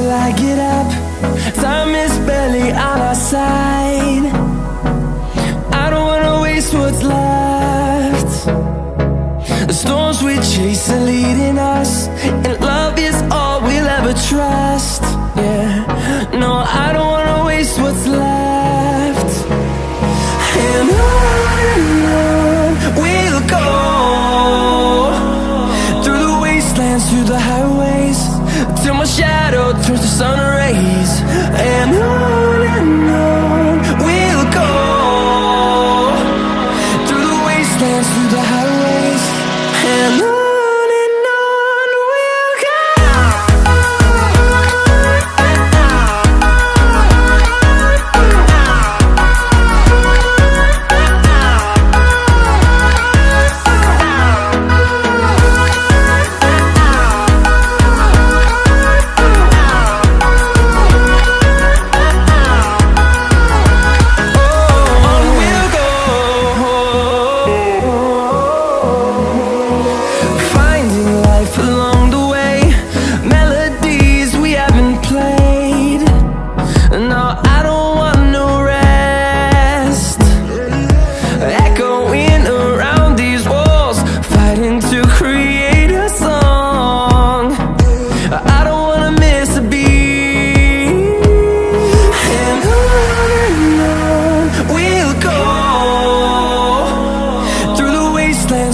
till I get up. Time is barely on our side. I don't wanna waste what's left. The storms we chase are leading us, and love is all we'll ever trust. Yeah, no, I don't wanna waste what's left. And on we'll go, through the wastelands, through the highways, till my shadow turns to sun rays. And on we'll go, through the wastelands, through the highways, and on we'll go.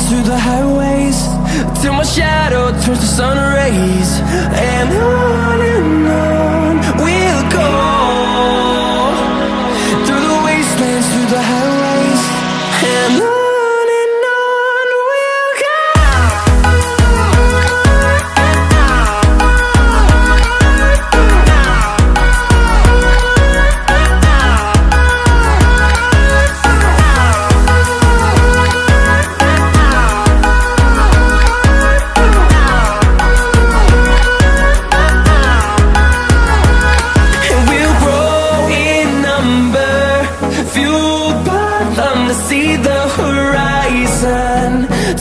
Through the highways, till my shadow turns to sun rays. And on we'll go, through the wastelands, through the highways, and on we'll go. To see the horizon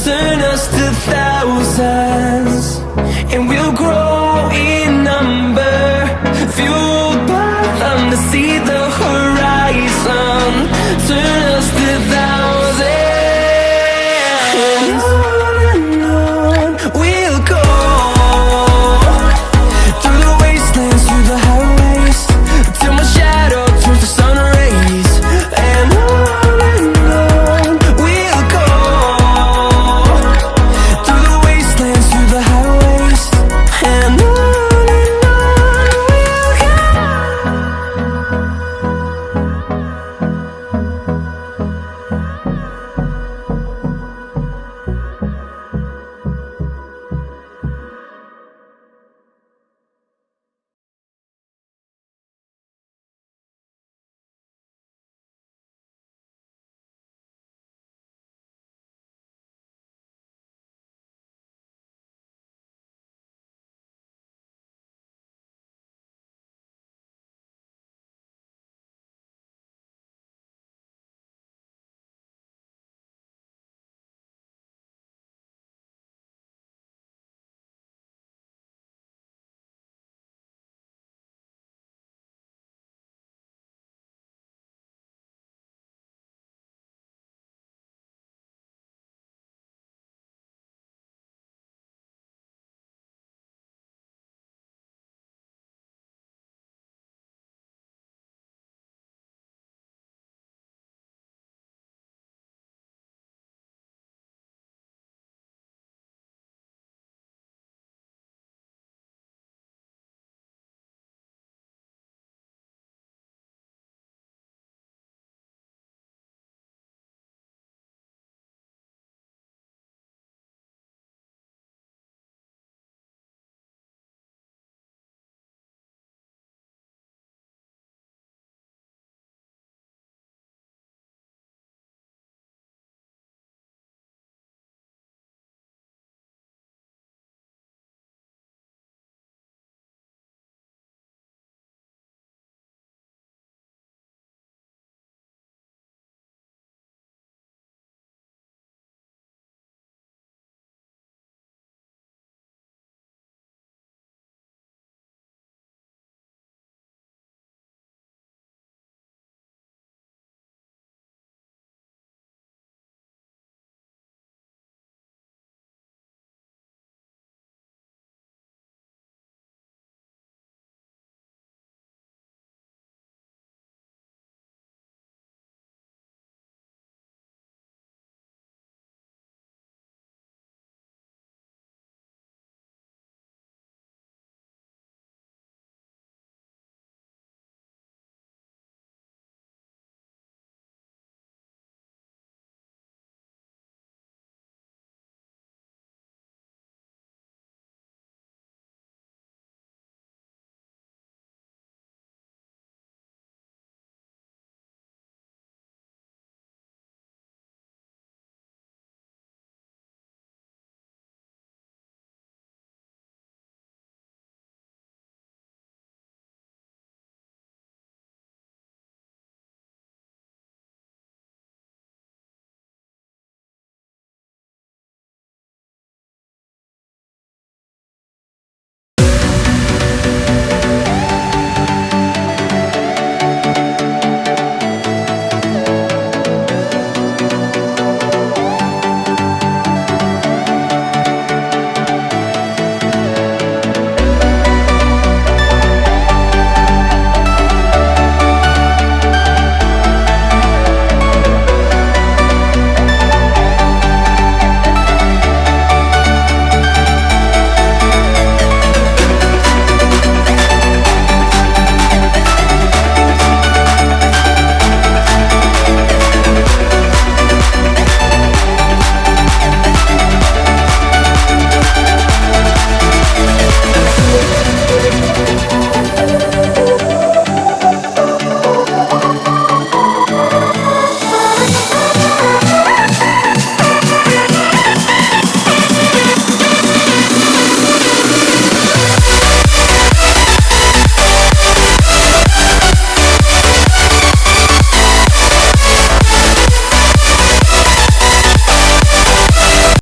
turn us to thousands, and we'll grow in number, fueled by them to see the horizon.